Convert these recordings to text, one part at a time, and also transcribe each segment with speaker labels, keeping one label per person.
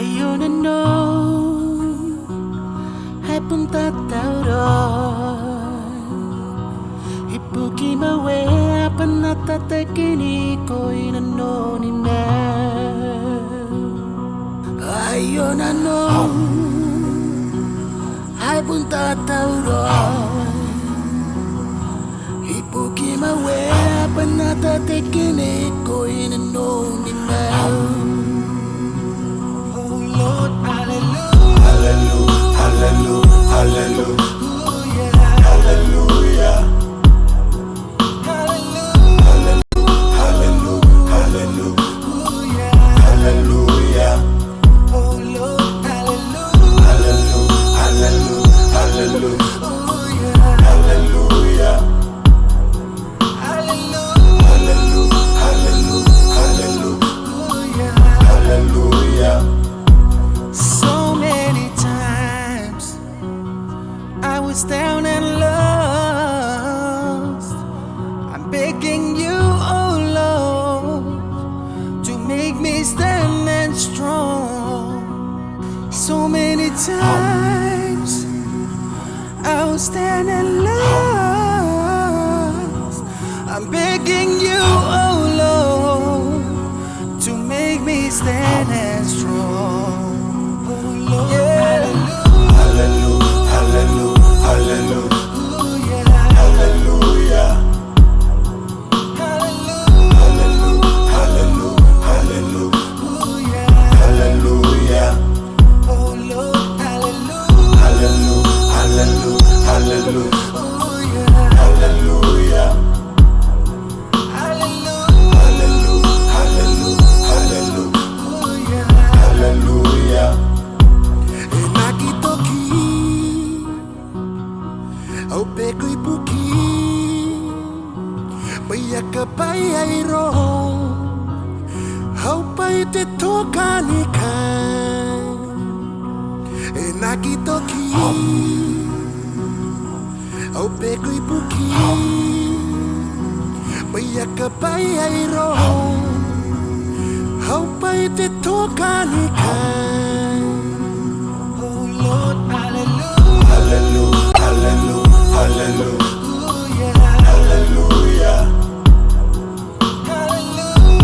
Speaker 1: Ayun ano ay punta tauron Ipuki mawe apa natatakini ko inano ni Mel Ayun ano ay punta tauron Ipuki mawe apa natatakini ko inano ni Mel
Speaker 2: Hallelujah, hallelujah, hallelujah, hallelujah, hallelujah, hallelujah, oh Lord, hallelujah, hallelujah, hallelujah, hallelujah, hallelujah, hallelujah.
Speaker 1: So many times I was down and lost. I'm begging you, oh Lord, to make me stand and strong. So many times I was down and lost. I'm begging you, oh Lord, to make me stand and strong.
Speaker 2: Hallelujah, hallelujah, hallelujah, hallelujah, hallelujah, hallelujah, oh Lord, hallelujah, hallelujah, hallelujah, hallelujah, hallelujah, hallelujah, hallelujah.
Speaker 1: Au peko ipuki Paya ka paya iro Au paya te toka ni kan E nakitoki Au peko ipuki Paya ka paya iro Au paya te toka ni kan Oh Lord, hallelujah
Speaker 2: Hallelujah, hallelujah, hallelujah, hallelujah,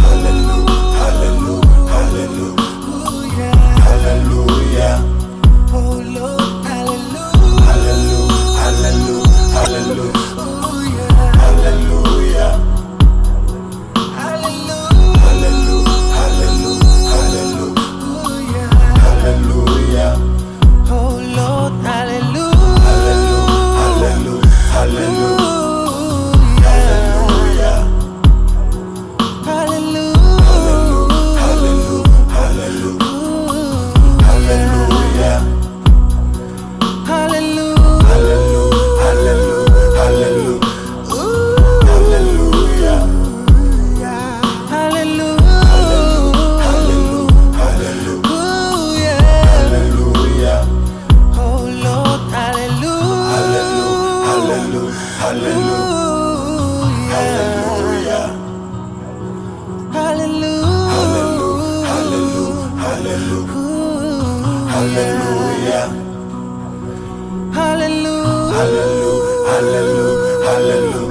Speaker 2: hallelujah, hallelujah,
Speaker 1: oh Lord, hallelujah,
Speaker 2: hallelujah, hallelujah, hallelujah, hallelujah,
Speaker 1: oh Lord, hallelujah.
Speaker 2: Hallelujah, hallelujah, hallelujah, hallelujah.